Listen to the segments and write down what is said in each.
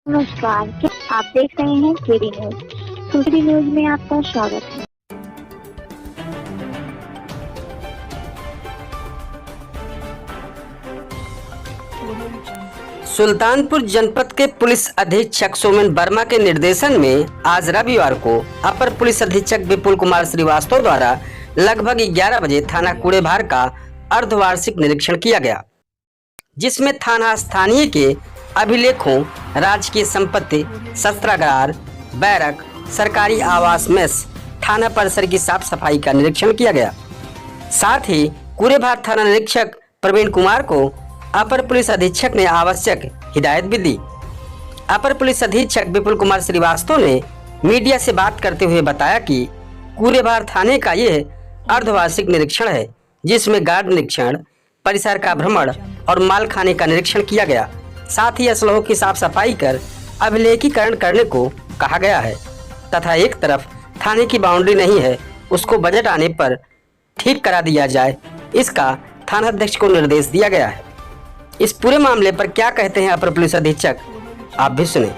नमस्कार, क्या आप देख रहे हैं केडी न्यूज। केडी न्यूज में आपका स्वागत है। सुल्तानपुर जनपद के पुलिस अधीक्षक सोमेन वर्मा के निर्देशन में आज रविवार को अपर पुलिस अधीक्षक विपुल कुमार श्रीवास्तव द्वारा लगभग 11 बजे थाना कूड़ेभार का अर्धवार्षिक निरीक्षण किया गया, जिसमें थाना स्थानीय के अभिलेखों, राजकीय संपत्ति, शस्त्रागार, बैरक, सरकारी आवास, मेस, थाना परिसर की साफ सफाई का निरीक्षण किया गया। साथ ही कूड़ेभार थाना निरीक्षक प्रवीण कुमार को अपर पुलिस अधीक्षक ने आवश्यक हिदायत भी दी। अपर पुलिस अधीक्षक विपुल कुमार श्रीवास्तव ने मीडिया से बात करते हुए बताया कि कूड़ेभार थाने का यह अर्धवार्षिक निरीक्षण है, जिसमें गार्ड निरीक्षण, परिसर का भ्रमण और माल खाने का निरीक्षण किया गया। साथ ही असलहों की साफ सफाई कर अभिलेखीकरण करने को कहा गया है तथा एक तरफ थाने की बाउंड्री नहीं है, उसको बजट आने पर ठीक करा दिया जाए, इसका थाना अध्यक्ष को निर्देश दिया गया है। इस पूरे मामले पर क्या कहते हैं अपर पुलिस अधीक्षक, आप भी सुने।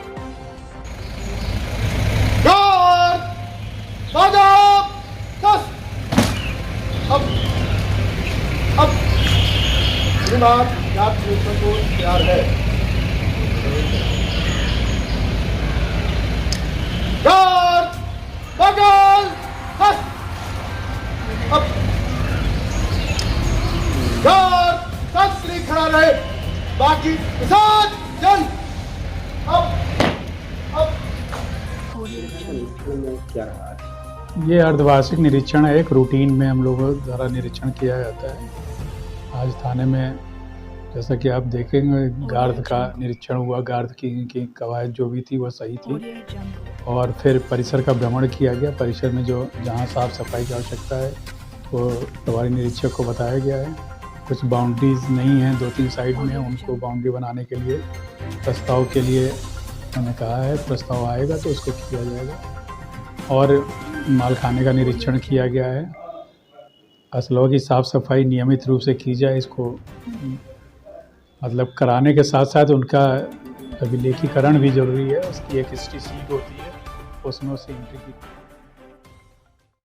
तैयार है। खड़ा रहे, बाकी किसान जन ये अर्धवार्षिक निरीक्षण है। एक रूटीन में हम लोगों द्वारा निरीक्षण किया जाता है। आज थाने में जैसा कि आप देखेंगे, गार्ड का निरीक्षण हुआ। गार्ड की कवायद जो भी थी वह सही थी और फिर परिसर का भ्रमण किया गया। परिसर में जो जहाँ साफ सफाई की आवश्यकता है वो प्रभारी निरीक्षक को बताया गया है। कुछ बाउंड्रीज नहीं हैं, 2-3 साइड में, उनको बाउंड्री बनाने के लिए प्रस्ताव के लिए मैंने कहा है। प्रस्ताव आएगा तो उसको किया जाएगा। और माल खाने का निरीक्षण किया गया है। असलों की साफ़ सफाई नियमित रूप से की जाए, इसको मतलब कराने के साथ साथ उनका अभिलेखीकरण भी ज़रूरी है। उसकी एक हिस्ट्री शीट होती है, उसमें उसे एंट्री की